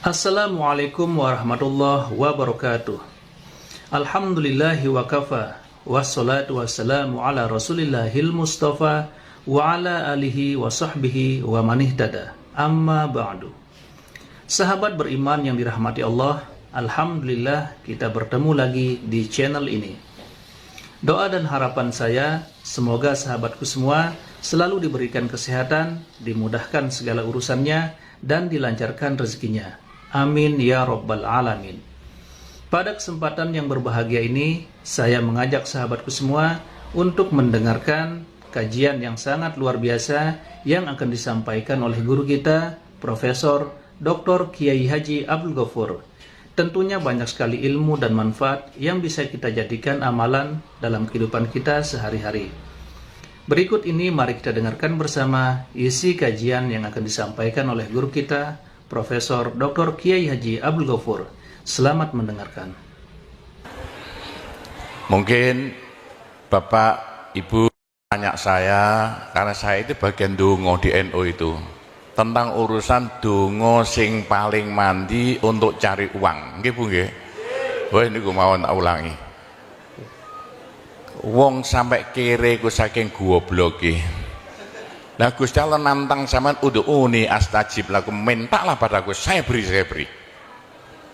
Assalamualaikum warahmatullahi wabarakatuh. Alhamdulillahi wa kafa, wassalatu wassalamu ala rasulillahil mustafa wa ala alihi wa sahbihi wa manihtada. Amma ba'du. Sahabat beriman yang dirahmati Allah, alhamdulillah kita bertemu lagi di channel ini. Doa dan harapan saya, semoga sahabatku semua selalu diberikan kesehatan, dimudahkan segala urusannya, dan dilancarkan rezekinya. Amin ya rabbal alamin. Pada kesempatan yang berbahagia ini, saya mengajak sahabatku semua untuk mendengarkan kajian yang sangat luar biasa yang akan disampaikan oleh guru kita, Profesor Dr. Kiai Haji Abdul Ghafur. Tentunya banyak sekali ilmu dan manfaat yang bisa kita jadikan amalan dalam kehidupan kita sehari-hari. Berikut ini mari kita dengarkan bersama isi kajian yang akan disampaikan oleh guru kita, Profesor Dr. Kiai Haji Abdul Ghafur. Selamat mendengarkan. Mungkin Bapak Ibu tanya saya, karena saya itu bagian dongo di NU itu, tentang urusan dongo sing paling mandi untuk cari uang. Nggih Bu nggih? Wah niku mawon tak ulangi. Wong sampai kere ku saking gobloke. Lah Gusti Allah nantang sampean ud'uni astajib lakum, mintalah padaku, saya beri.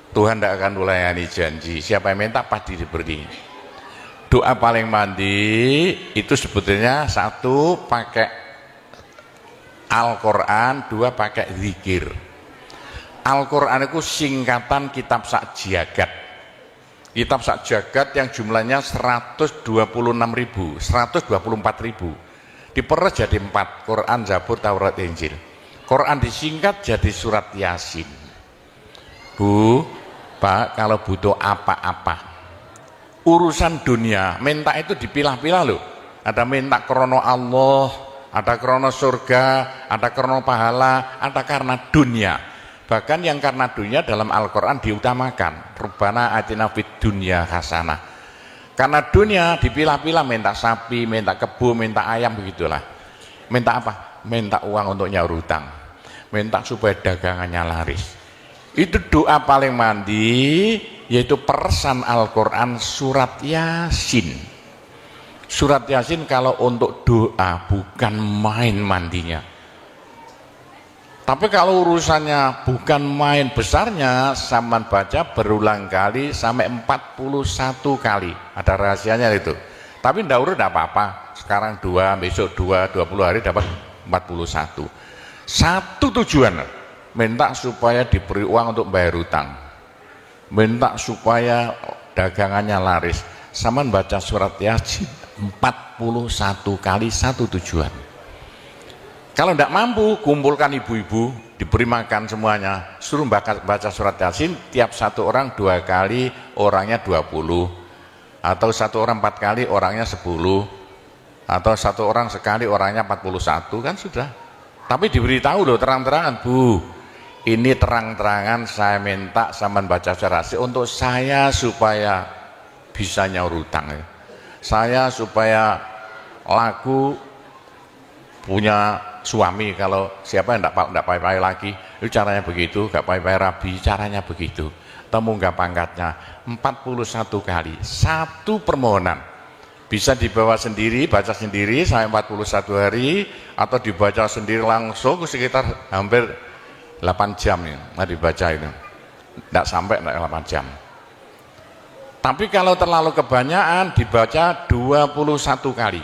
Tuhan tidak akan melayani janji. Siapa yang minta pasti diberi. Doa paling mandi itu sebetulnya satu pakai Al-Quran, dua pakai zikir. Al-Quran itu singkatan kitab sak jagat. Kitab sak jagat yang jumlahnya 124.000, diperes jadi 4, Quran, Zabur, Taurat, Injil. Quran disingkat jadi surat Yasin. Bu, Pak, kalau butuh apa-apa urusan dunia, minta itu dipilah-pilah loh. Ada minta krono Allah, ada krono surga, ada krono pahala, ada karena dunia. Bahkan yang karena dunia dalam Al-Quran diutamakan. Rabbana atina fid dunya hasanah. Karena dunia dipilah-pilah, minta sapi, minta kebo, minta ayam, begitulah. Minta apa? Minta uang untuk nyaur hutang. Minta supaya dagangannya laris. Itu doa paling mandi, yaitu peresan Al-Quran surat Yasin. Surat Yasin kalau untuk doa bukan main mandinya. Tapi kalau urusannya bukan main besarnya, sampean baca berulang kali sampai 41 kali. Ada rahasianya itu. Tapi ndak urut ndak apa-apa. Sekarang 2, besok 2, 20 hari dapat 41. Satu tujuan, minta supaya diberi uang untuk bayar hutang. Minta supaya dagangannya laris. Sampean baca surat Yasin 41 kali, satu tujuan. Kalau tidak mampu, kumpulkan ibu-ibu, diberi makan semuanya, suruh baca surat Yasin, tiap satu orang 2 kali, orangnya 20, atau satu orang 4 kali, orangnya 10, atau satu orang sekali, orangnya 41, kan sudah. Tapi diberitahu loh terang-terangan, Bu, ini terang-terangan saya minta sampean baca surat Yasin untuk saya supaya bisa nyaur hutang, saya supaya laku punya suami, kalau siapa yang tidak payah-payah lagi, itu caranya begitu, gak payah-payah rabi, caranya begitu. Temu gak pangkatnya 41 kali, satu permohonan. Bisa dibawa sendiri, baca sendiri sampai 41 hari, atau dibaca sendiri langsung sekitar hampir 8 jam ya, dibaca itu. Tidak sampai 8 jam. Tapi kalau terlalu kebanyakan, dibaca 21 kali.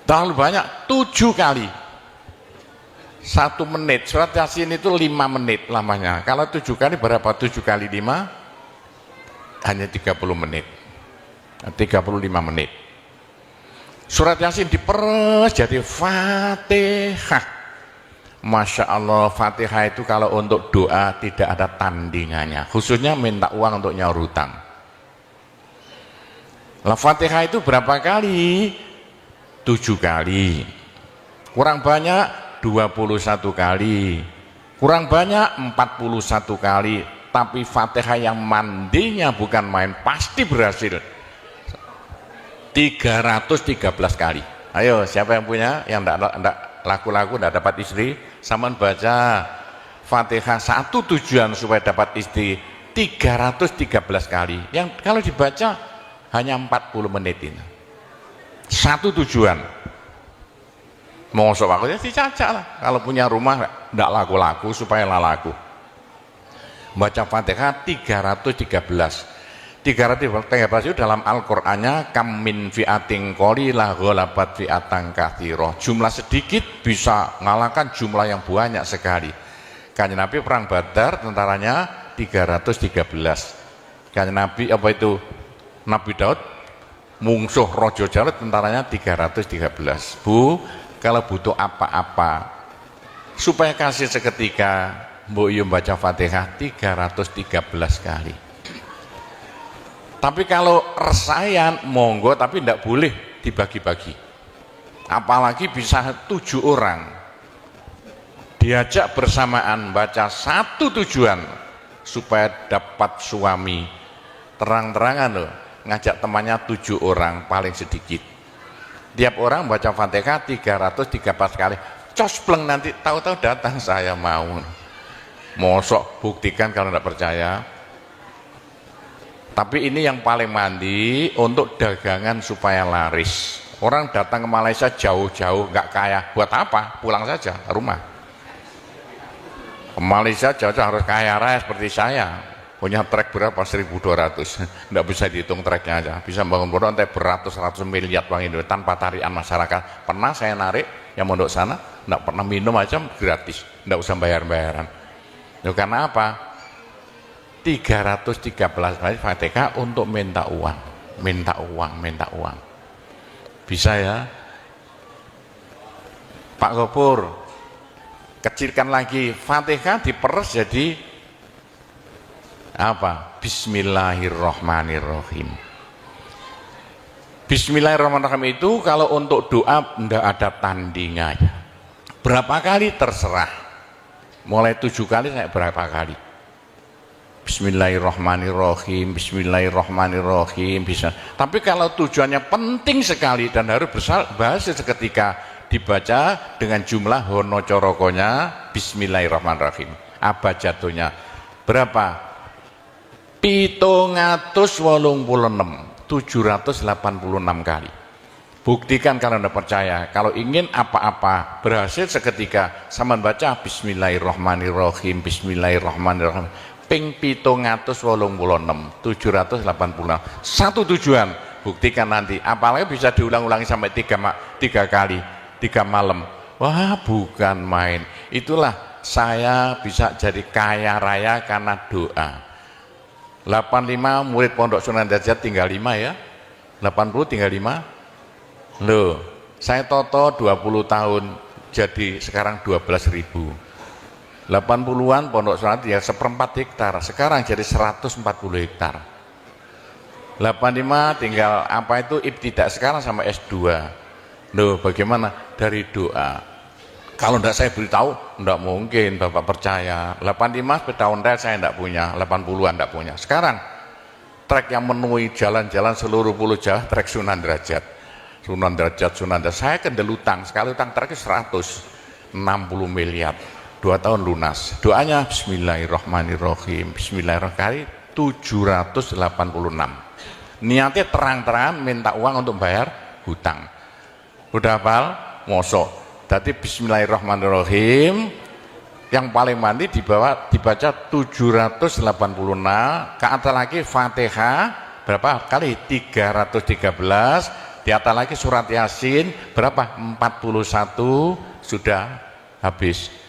Terlalu banyak 7 kali, 1 menit. Surat Yasin itu 5 menit lamanya. Kalau 7 kali berapa? 7 kali 5 hanya 30 menit, 35 menit. Surat Yasin diperes jadi Fatihah. Masya Allah, Fatihah itu kalau untuk doa tidak ada tandingannya, khususnya minta uang untuk nyaur hutang. Lah Fatihah itu berapa kali? 7 kali, kurang banyak 21 kali, kurang banyak 41 kali. Tapi Fatihah yang mandinya bukan main, pasti berhasil 313 kali. Ayo siapa yang punya, yang enggak laku-laku, enggak dapat istri, sampean baca Fatihah satu tujuan supaya dapat istri 313 kali. Yang kalau dibaca hanya 40 menit ini. Satu tujuan. Mosok aku ya dicacak lah. Kalau punya rumah enggak laku-laku supaya laku. Baca Fatihah 313 itu dalam Al-Qur'annya kam min fi'atin qalilah ghalabat fi'atan katsirah. Jumlah sedikit bisa mengalahkan jumlah yang banyak sekali. Kanjeng Nabi perang Badar tentaranya 313. Kanjeng Nabi apa itu? Nabi Daud mungsuh Raja Jalut tentaranya 313. Bu, kalau butuh apa-apa supaya kasih seketika, Mbok Yu baca Fatihah 313 kali. Tapi kalau resayan monggo, tapi tidak boleh dibagi-bagi. Apalagi bisa 7 orang diajak bersamaan baca satu tujuan supaya dapat suami. Terang-terangan loh, ngajak temannya 7 orang paling sedikit. Tiap orang baca Fatihah 313 kali. Cospleng nanti tahu-tahu datang saya mau. Mosok buktikan kalau tidak percaya. Tapi ini yang paling mandi untuk dagangan supaya laris. Orang datang ke Malaysia jauh-jauh nggak kaya, buat apa? Pulang saja rumah. Ke Malaysia jauh-jauh harus kaya raya seperti saya. Punya trek berapa? 1.200. Nggak bisa dihitung treknya aja. Bisa bangun pondok sampai beratus-ratus miliar uang Indonesia tanpa tarian masyarakat. Pernah saya narik yang mondok sana, nggak pernah minum aja gratis, nggak usah bayar-bayaran. Ya, karena apa? 313 kali Fatihah untuk minta uang, minta uang, minta uang. Bisa ya? Pak Gopur, kecilkan lagi Fatihah diperes jadi apa? Bismillahirrahmanirrahim. Bismillahirrahmanirrahim itu kalau untuk doa tidak ada tandingannya. Berapa kali terserah. Mulai 7 kali saya berapa kali. Bismillahirrahmanirrahim, Bismillahirrahmanirrahim bisa. Tapi kalau tujuannya penting sekali dan harus berhasil seketika dibaca dengan jumlah hono corokonya Bismillahirrahmanirrahim. Abjadnya berapa? 786 kali. Buktikan kalau Anda percaya. Kalau ingin apa-apa berhasil seketika, sama baca Bismillahirrahmanirrahim, Bismillahirrahmanirrahim. Ping 786. Satu tujuan, buktikan nanti. Apalagi bisa diulang-ulangi sampai 3 kali, 3 malam. Wah, bukan main. Itulah saya bisa jadi kaya raya karena doa. 85 murid Pondok Sunan Derajat tinggal 5 ya. 80 tinggal 5. Loh, saya toto 20 tahun jadi sekarang 12.000. 80-an Pondok Sunan ya 1/4 hektar, sekarang jadi 140 hektar. 85 tinggal apa itu ibtidak sekarang sama S2. Loh, bagaimana? Dari doa. Kalau tidak saya beritahu, tidak mungkin Bapak percaya. 85 sepeda ontel saya tidak punya, 80-an tidak punya. Sekarang trek yang memenuhi jalan-jalan seluruh pulau Jawa, trek Sunan Derajat. Sunan Derajat. Saya kendelutang, sekali utang trek 160 miliar. 2 tahun lunas. Doanya Bismillahirrahmanirrahim, Bismillahirrahmanirrahim 786. Niatnya terang-terangan minta uang untuk bayar hutang. Udah hafal? Mosok. Jadi Bismillahirrahmanirrahim yang paling mandi dibaca 786. Ke atas lagi Fatihah berapa kali? 313. Di atas lagi surat Yasin berapa? 41. Sudah habis.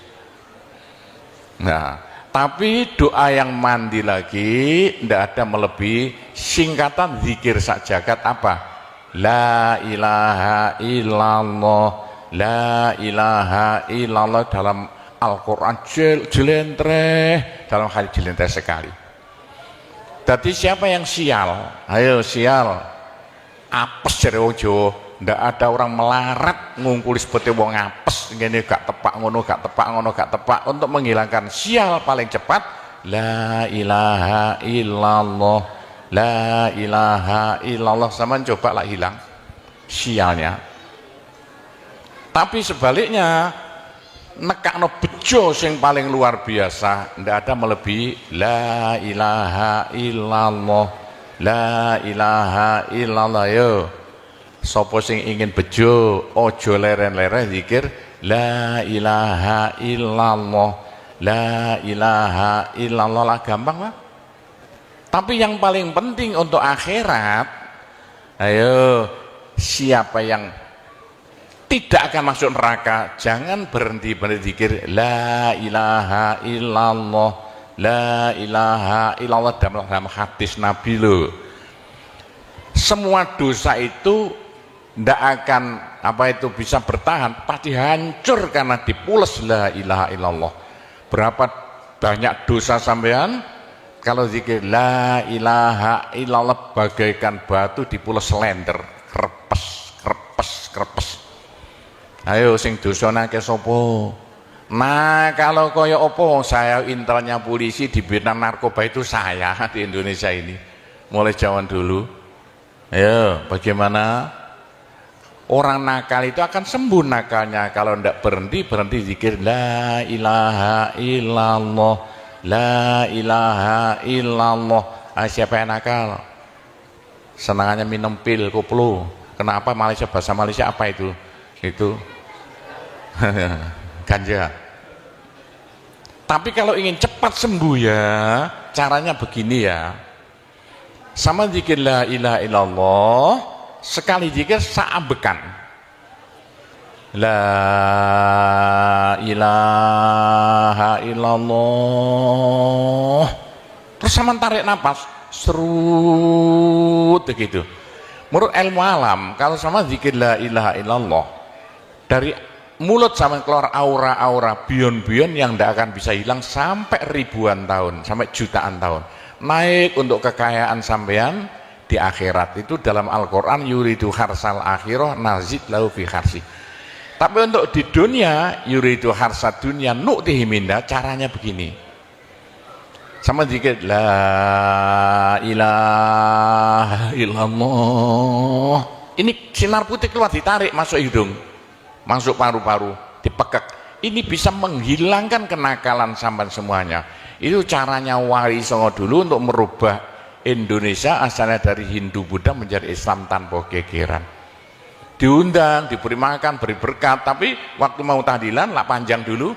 Nah, tapi doa yang mandi lagi tidak ada melebihi singkatan zikir sajagat apa? La ilaha illallah, la ilaha illallah dalam Al-Quran jelentreh, dalam hadis jelentreh sekali. Jadi siapa yang sial? Ayo sial. Apes dari wong Jawa. Ndak ada orang melarat ngungkuli seperti wong apes ngene gak tepak ngono gak tepak ngono gak tepak. Untuk menghilangkan sial paling cepat la ilaha illallah, la ilaha illallah. Sama coba lah hilang sialnya. Tapi sebaliknya nekakno bejo sing paling luar biasa, ndak ada melebihi la ilaha illallah. La ilaha illallah. Yo sapa sing ingin bejo ojo leren-leren zikir la ilaha illallah. La ilaha illallah lah, gampang lah. Tapi yang paling penting untuk akhirat, ayo siapa yang tidak akan masuk neraka, jangan berhenti berzikir la ilaha illallah. La ilaha illallah dalam hadis Nabi loh. Semua dosa itu tidak akan bisa bertahan, pasti hancur karena dipules la ilaha illallah. Berapa banyak dosa sampean kalau zikir la ilaha illallah bagaikan batu dipules lender, krepes. Ayo sing dosane akeh sapa? Nah, kalau koyo opo, saya intelnya polisi di bidang narkoba itu saya di Indonesia ini mulai zaman dulu. Ayo, bagaimana orang nakal itu akan sembuh nakalnya kalau tidak berhenti zikir la ilaha illallah. La ilaha illallah. Siapa yang nakal? Senangannya minum pil koplo. Kenapa Malaysia, bahasa Malaysia apa itu? Itu ganja. Tapi kalau ingin cepat sembuh ya, caranya begini ya. Sama zikir la ilaha illallah, sekali zikir saambekan. La ilaha illallah. Terus sama tarik nafas, serut begitu. Menurut ilmu alam, kalau sama zikir la ilaha illallah, dari mulut sampai keluar aura-aura bion-bion yang tidak akan bisa hilang sampai ribuan tahun, sampai jutaan tahun. Naik untuk kekayaan sampean di akhirat. Itu dalam Al-Quran yuridu harsal akhirah nazid lahu fi harsi. Tapi untuk di dunia yuridu harsad dunia nu'tihi minda, caranya begini. Sama dikit la ilaha illallah. Ini sinar putih keluar ditarik masuk hidung, masuk paru-paru, dipekek. Ini bisa menghilangkan kenakalan sampai semuanya. Itu caranya Wali Songo dulu untuk merubah Indonesia asalnya dari Hindu Buddha menjadi Islam tanpa gegeran. Diundang, diberi makan, beri berkat, tapi waktu mau tahlilan lah panjang dulu.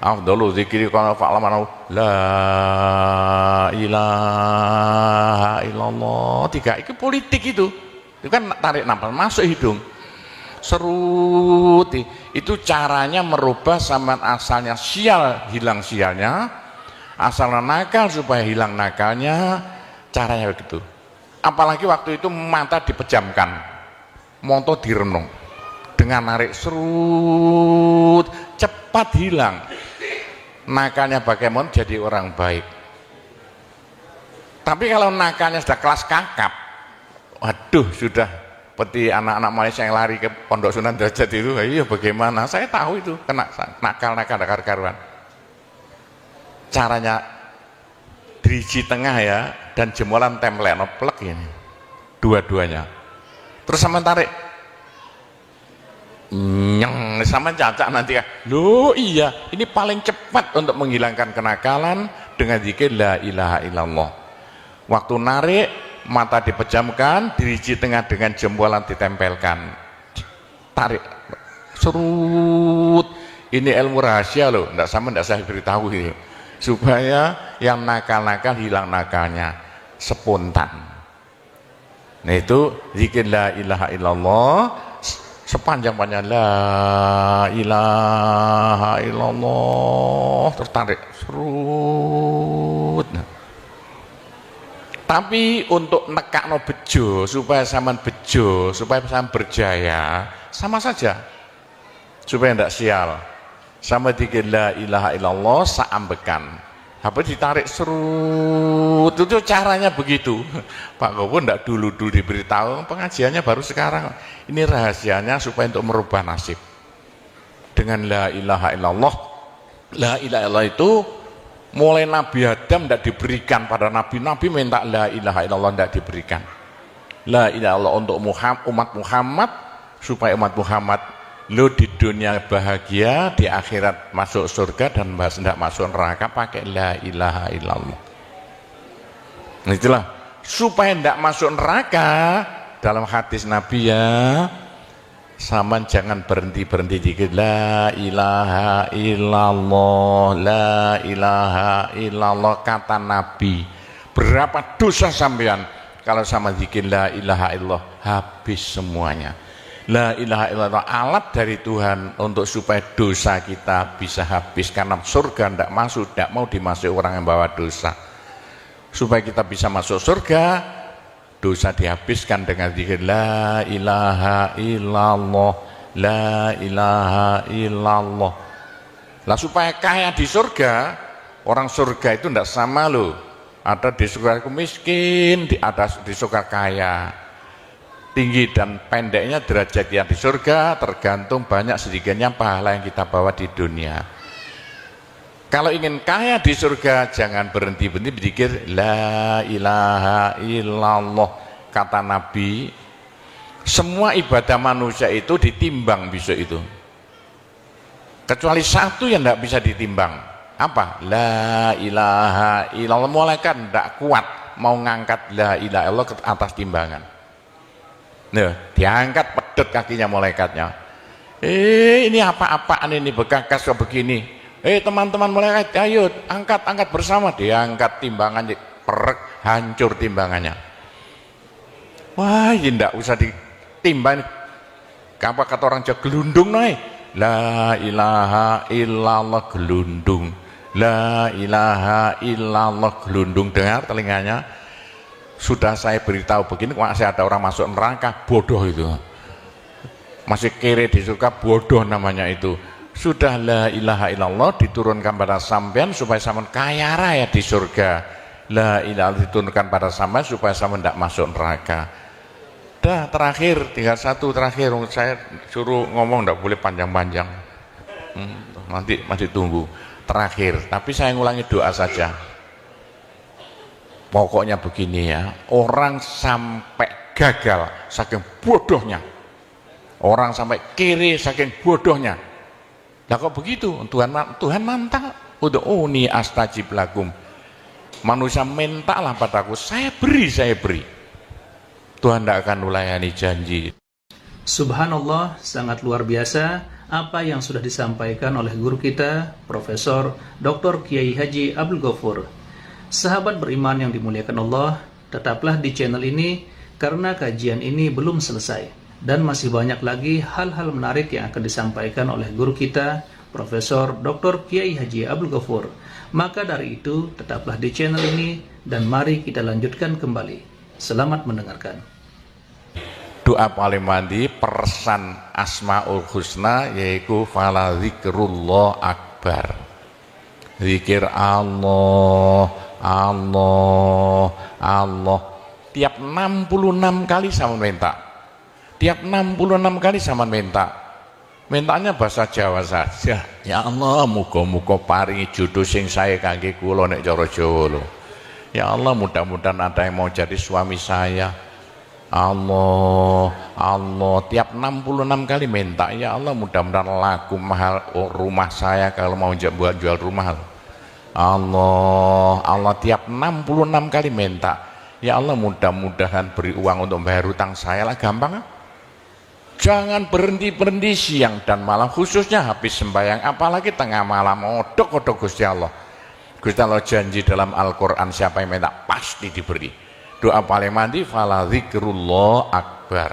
Afdalu zikri kana fa'lamana la ilaha illallah. Tiga itu politik itu kan tarik nafas masuk hidung. Serut itu caranya merubah zaman asalnya sial hilang sialnya, asalnya nakal supaya hilang nakalnya, caranya begitu. Apalagi waktu itu mata dipejamkan, monto direnung dengan narik serut, cepat hilang nakalnya, bagaimana jadi orang baik. Tapi kalau nakalnya sudah kelas kakap, waduh sudah seperti anak-anak Malaysia yang lari ke Pondok Sunan Derajat itu, iya bagaimana? Saya tahu itu kena nakal-nakal karuan. Caranya driji tengah ya, dan jemuran template plek ini, dua-duanya. Terus sama tarik, nyeng sama cacak nanti ya. Loh iya, ini paling cepat untuk menghilangkan kenakalan dengan zikir la ilaha illallah. Waktu narik, mata dipejamkan, diriji tengah dengan jempolan ditempelkan, tarik serut. Ini ilmu rahasia loh, tidak saya beritahu ini, supaya yang nakal-nakal hilang nakalnya spontan. Nah itu zikir la ilaha illallah sepanjang-panjang la ilaha illallah, tertarik serut. Tapi untuk nekakno bejo supaya sampean bejo, supaya sampean berjaya, sama saja. Supaya tidak sial. Sama zikir la ilaha illallah saambekan. Habis ditarik serut, itu caranya begitu. Pak Gowo tidak dulu diberitahu, pengajiannya baru sekarang. Ini rahasianya supaya untuk merubah nasib. Dengan la ilaha illallah. La ilaha illallah itu mulai Nabi Adam tidak diberikan pada nabi-nabi, minta la ilaha illallah tidak diberikan. La ilaha illallah untuk umat Muhammad, supaya umat Muhammad Lo di dunia bahagia, di akhirat masuk surga, dan tidak masuk neraka pakai la ilaha illallah. Nah, itulah supaya tidak masuk neraka. Dalam hadis Nabi ya, sama jangan berhenti dikit la ilaha illallah, la ilaha illallah, kata Nabi. Berapa dosa sampean kalau sama zikir la ilaha illallah, habis semuanya. La ilaha illallah alat dari Tuhan untuk supaya dosa kita bisa habis, karena surga tidak masuk, tidak mau dimasuki orang yang bawa dosa. Supaya kita bisa masuk surga, dosa dihabiskan dengan zikir la ilaha illallah, la ilaha illallah. Lah supaya kaya di surga, orang surga itu tidak sama loh. Ada di surga miskin, ada di surga kaya. Tinggi dan pendeknya derajat yang di surga tergantung banyak sedikitnya pahala yang kita bawa di dunia. Kalau ingin kaya di surga, jangan berhenti berzikir la ilaha illallah. Kata Nabi, semua ibadah manusia itu ditimbang besok itu, kecuali satu yang tidak bisa ditimbang. Apa? La ilaha illallah. Malaikat tidak kuat mau ngangkat la ilaha illallah ke atas timbangan. Nah, diangkat pedet kakinya malaikatnya. Ini apa-apaan ini, bekas kok begini. Teman-teman malaikat, ayo angkat bersama. Diangkat timbangannya, perek, hancur timbangannya. Wah, ini tidak usah ditimbang. Apa kata orang Jawa, gelundung naik. La ilaha illallah, gelundung. La ilaha illallah, gelundung. Dengar telinganya. Sudah saya beritahu begini, masih ada orang masuk neraka, bodoh itu. Masih kere di surga, bodoh namanya itu. Sudah la ilaha illallah diturunkan pada sampean supaya sampean kaya raya di surga. La ilaha diturunkan pada sampean supaya sampean tidak masuk neraka. Dah, terakhir, tinggal satu terakhir. Saya suruh ngomong tidak boleh panjang-panjang. Nanti masih tunggu. Terakhir, tapi saya ngulangi doa saja. Pokoknya begini ya, orang sampai gagal saking bodohnya, orang sampai kiri saking bodohnya. Lah kok begitu? Tuhan mantap. Ud'uni astajib lakum. Manusia mintalah padaku, saya beri. Tuhan tidak akan melayani janji. Subhanallah, sangat luar biasa apa yang sudah disampaikan oleh guru kita, Profesor Dr. Kiai Haji Abdul Ghafur. Sahabat beriman yang dimuliakan Allah, tetaplah di channel ini karena kajian ini belum selesai dan masih banyak lagi hal-hal menarik yang akan disampaikan oleh guru kita, Profesor Dr. Kiai Haji Abdul Ghafur. Maka dari itu, tetaplah di channel ini dan mari kita lanjutkan kembali. Selamat mendengarkan. Doa paling mandi persan Asmaul Husna yaitu fala zikrullah akbar. Zikir Allah, Allah, Allah. Tiap 66 kali sama minta. Tiap 66 kali sama minta. Mintanya bahasa Jawa saja. Ya Allah, muga-muga paringi jodoh sing sae kangge kula nek cara Jawa lho. Ya Allah, mudah-mudahan ada yang mau jadi suami saya. Allah, Allah. Tiap 66 kali minta. Ya Allah, mudah-mudahan laku mahal rumah saya kalau mau buat jual rumah. Allah, Allah. Tiap 66 kali minta. Ya Allah, mudah-mudahan beri uang untuk bayar hutang saya lah, gampang. Jangan berhenti siang dan malam, khususnya habis sembahyang, apalagi tengah malam. Odok-odok Gusti Allah. Gusti Allah janji dalam Al-Quran, siapa yang minta pasti diberi. Doa paling mandi fala zikrullah akbar.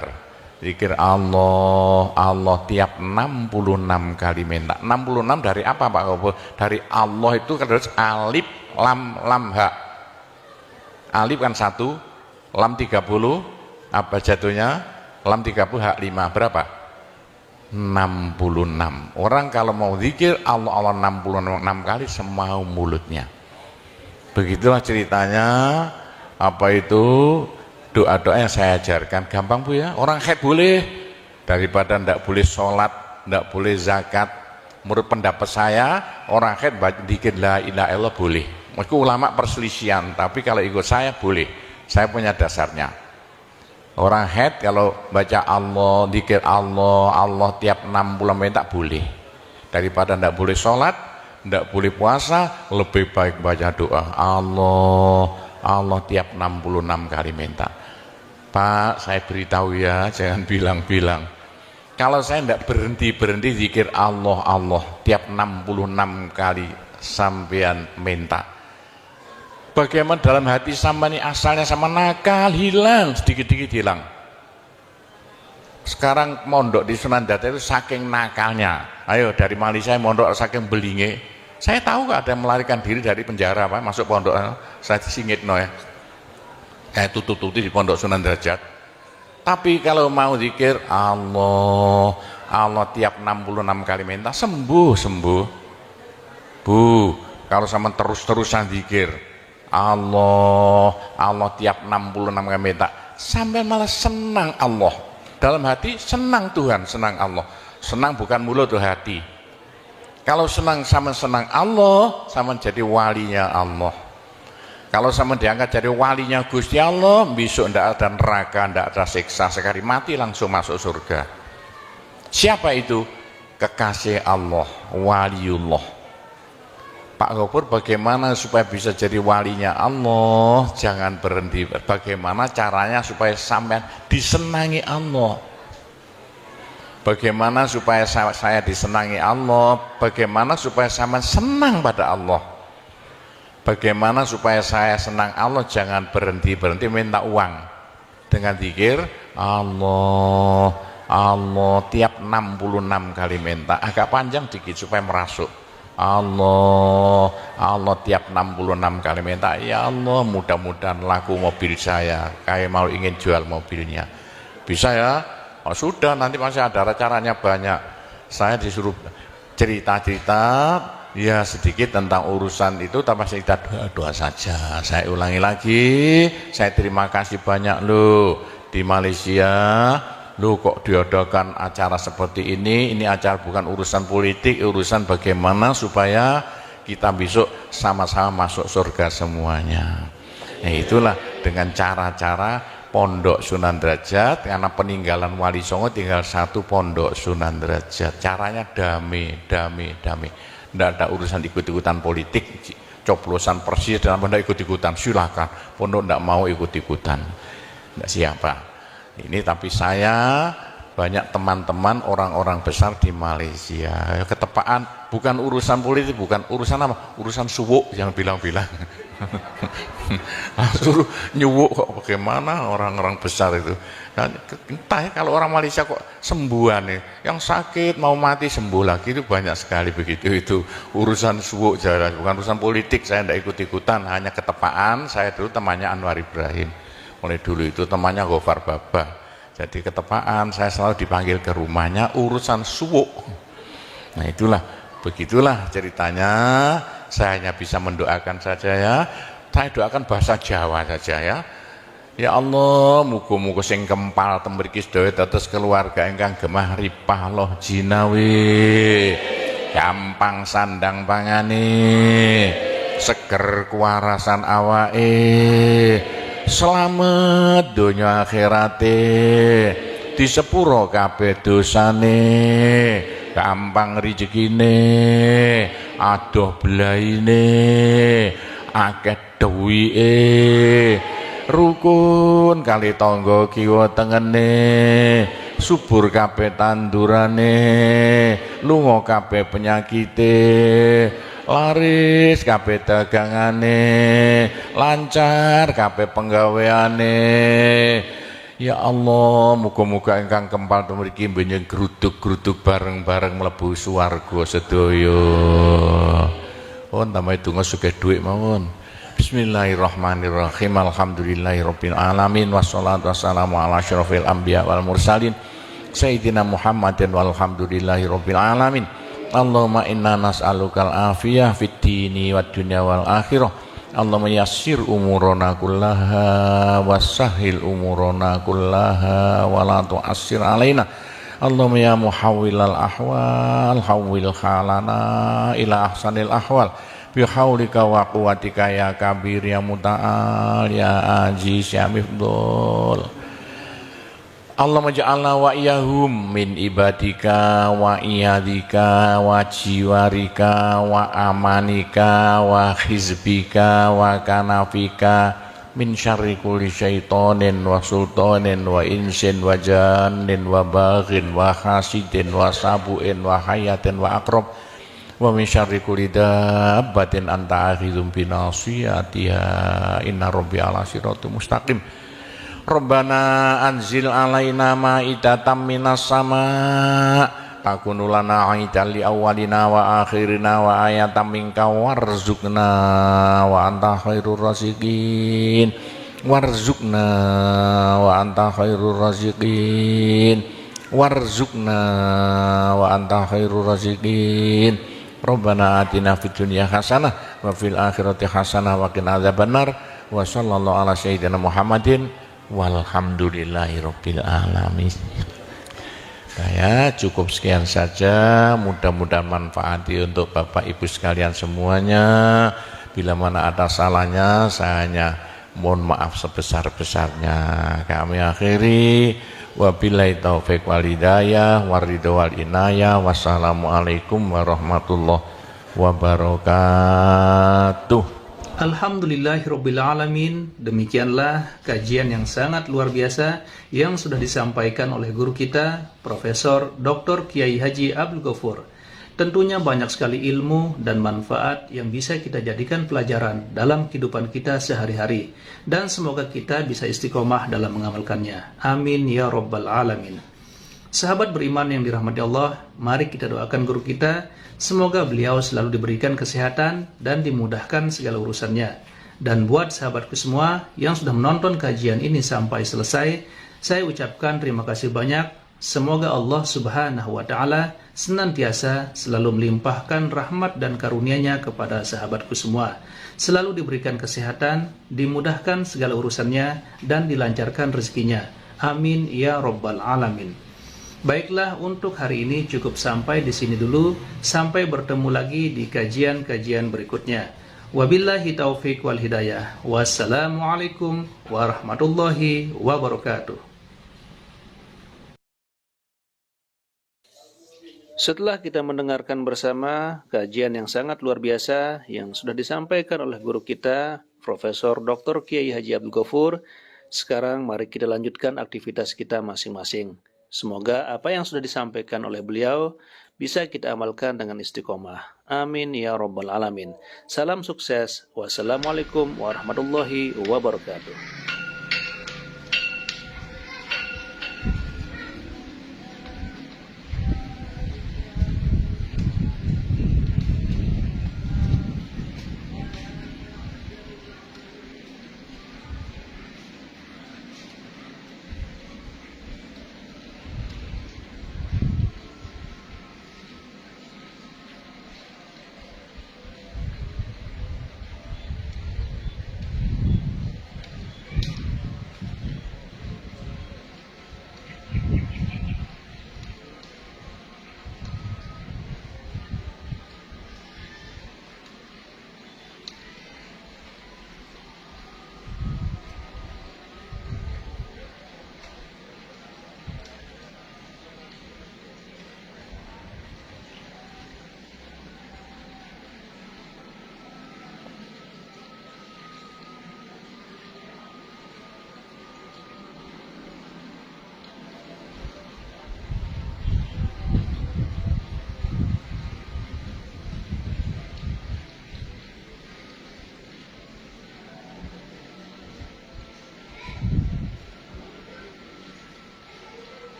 Zikir Allah, Allah tiap 66 kali minta. 66 dari apa Pak Kobo? Dari Allah itu kan harus alif lam ha. Alif kan 1, lam 30, apa jatuhnya? Lam 30 hak 5, berapa? 66. Orang kalau mau zikir Allah 66 kali semau mulutnya. Begitulah ceritanya. Apa itu doa-doa yang saya ajarkan, gampang Bu ya. Orang haid boleh, daripada ndak boleh sholat, ndak boleh zakat. Menurut pendapat saya, orang haid dikit la ilaha illallah boleh. Meskipun ulama perselisihan, tapi kalau ikut saya boleh. Saya punya dasarnya. Orang haid kalau baca Allah, zikir Allah, Allah tiap 60 menit tak boleh. Daripada ndak boleh sholat, ndak boleh puasa, lebih baik baca doa Allah, Allah tiap 66 kali minta. Pak, saya beritahu ya, jangan bilang-bilang. Kalau saya ndak berhenti zikir Allah, Allah tiap 66 kali sampean minta. Bagaimana dalam hati sama ini asalnya sama nakal, hilang, sedikit-sedikit hilang. Sekarang mondok di Sunan Data itu saking nakalnya. Ayo dari Malaysia mondok saking belinge. Saya tahu ada yang melarikan diri dari penjara, Pak, masuk pondok. Saya disingit no ya. Kayak tutup-tutup di pondok Sunan Derajat. Tapi kalau mau zikir Allah, Allah tiap 66 kali minta sembuh. Bu, kalau sama terus-terusan zikir Allah, Allah tiap 66 kali minta, sampai malah senang Allah. Dalam hati senang Tuhan, senang Allah. Senang bukan mulut tuh hati. Kalau senang sama senang Allah, sama jadi walinya Allah. Kalau sama diangkat jadi walinya Gusti Allah, besok ndak ada neraka, ndak ada siksa, sekali mati langsung masuk surga. Siapa itu? Kekasih Allah, waliullah. Pak Gopur, bagaimana supaya bisa jadi walinya Allah? Jangan berhenti. Bagaimana caranya supaya sampean disenangi Allah? Bagaimana supaya saya disenangi Allah? Bagaimana supaya sampean senang pada Allah? Bagaimana supaya saya senang Allah? Jangan berhenti minta uang. Dengan zikir Allah, Allah tiap 66 kali minta. Agak panjang dikit supaya merasuk. Allah, Allah tiap 66 kali minta, ya Allah mudah-mudahan laku mobil saya, kayak mau ingin jual mobilnya. Bisa ya? Oh, sudah, nanti masih ada caranya banyak. Saya disuruh cerita-cerita ya sedikit tentang urusan itu, tapi kita doa saja. Saya ulangi lagi, saya terima kasih banyak loh di Malaysia. Loh kok diadakan acara seperti ini acara bukan urusan politik, urusan bagaimana supaya kita besok sama-sama masuk surga semuanya. Nah itulah dengan cara-cara pondok Sunan Derajat, karena peninggalan Wali Songo tinggal satu pondok Sunan Derajat. Caranya damai. Tidak ada urusan ikut-ikutan politik, coblosan persis dalam pondok ikut-ikutan, silakan. Pondok tidak mau ikut-ikutan, tidak siapa. Ini tapi saya banyak teman-teman orang-orang besar di Malaysia. Ketepaan bukan urusan politik, bukan urusan apa? Urusan suwuk yang bilang-bilang. Suruh nyuwuk kok bagaimana orang-orang besar itu. Entah ya, kalau orang Malaysia kok sembuhan nih, yang sakit mau mati sembuh lagi itu banyak sekali begitu. Itu urusan suwuk jelas, bukan urusan politik. Saya tidak ikut-ikutan, hanya ketepaan. Saya dulu temannya Anwar Ibrahim. Mulai dulu itu temannya Gofar Baba. Jadi ketepaan saya selalu dipanggil ke rumahnya urusan suwuk. Nah itulah, begitulah ceritanya. Saya hanya bisa mendoakan saja ya. Saya doakan bahasa Jawa saja ya. Ya Allah, muga-muga sing kempal temriki sedaya dados keluarga ingkang gemah ripah loh jinawi. Gampang sandang pangane, seger kuwarasan awake. Selamat dunia akhirate, di sepuro kabeh dosane, gampang rezekine, adoh belaine, akeh duwike, rukun kali tangga kiwa tengene, subur kabeh tandurane, lunga kabeh penyakite, laris kabeh dagangane, lancar kabeh penggaweane. Ya Allah, muga-muga ingkang kempal mriki benjing gruduk-gruduk bareng-bareng mlebu swarga sedaya. Tambahi donga sugih dhuwit mawon. Bismillahirrahmanirrahim. Alhamdulillahirabbil alamin wassalatu wassalamu ala asyrofil anbiya wal mursalin sayyidina Muhammadin walhamdulillahirabbil alamin. Allahumma inna nas'alukal afiyah fid dini wad dunya wal akhirah. Allahumma yassir umurana kullaha wassahhil umurana kullaha wa la tu'assir alaina. Allahumma ya muhawwilal ahwal hawwil halana ila ahsanil ahwal bi haulika wa quwwatika ya kabir ya muta'al ya aziz ya mifdul. Allahumma ja'alna wa iyahum min ibadika wa iyadika wa jiwarika wa amanika wa hizbika wa kanafika min syarri kulli syaitonin wa sultanin wa insin wa jannin wa baghin wa hasidin wa sabu'in wa hayatin wa akrab wa min syarri kulli dabbatin anta akhidhum binasiyatiha inna rabbi ala siratul mustaqim. Rabbana anzil alaina ma'idatan minas sama takunu lana aidan li awwalina wa akhirina wa ayatan minka warzuqna wa anta khairur raziqin warzuqna wa anta khairur raziqin warzuqna wa anta khairur raziqin. Rabbana atina fid dunya hasanah wa fil akhirati hasanah wa qina adzabannar wa sallallahu ala sayyidina Muhammadin walhamdulillahirabbil alamin. Saya cukup sekian saja, mudah-mudahan manfaati untuk Bapak Ibu sekalian semuanya. Bila mana ada salahnya, saya hanya mohon maaf sebesar-besarnya. Kami akhiri, wabillahi taufik wal hidayah waridho wal inayah. Wassalamualaikum warahmatullahi wabarakatuh. Alhamdulillahirrabbilalamin. Demikianlah kajian yang sangat luar biasa yang sudah disampaikan oleh guru kita, Profesor Dr. Kiai Haji Abdul Ghafur. Tentunya banyak sekali ilmu dan manfaat yang bisa kita jadikan pelajaran dalam kehidupan kita sehari-hari. Dan semoga kita bisa istiqomah dalam mengamalkannya. Amin ya rabbal alamin. Sahabat beriman yang dirahmati Allah, mari kita doakan guru kita, semoga beliau selalu diberikan kesehatan dan dimudahkan segala urusannya. Dan buat sahabatku semua yang sudah menonton kajian ini sampai selesai, saya ucapkan terima kasih banyak. Semoga Allah Subhanahu wa Ta'ala senantiasa selalu melimpahkan rahmat dan karunia-Nya kepada sahabatku semua. Selalu diberikan kesehatan, dimudahkan segala urusannya, dan dilancarkan rezekinya. Amin ya rabbal alamin. Baiklah, untuk hari ini cukup sampai di sini dulu. Sampai bertemu lagi di kajian-kajian berikutnya. Wabillahi taufik wal hidayah. Wassalamualaikum warahmatullahi wabarakatuh. Setelah kita mendengarkan bersama kajian yang sangat luar biasa yang sudah disampaikan oleh guru kita, Profesor Dr. Kiai Haji Abdul Ghafur, sekarang mari kita lanjutkan aktivitas kita masing-masing. Semoga apa yang sudah disampaikan oleh beliau bisa kita amalkan dengan istiqomah. Amin ya rabbal alamin. Salam sukses. Wassalamualaikum warahmatullahi wabarakatuh.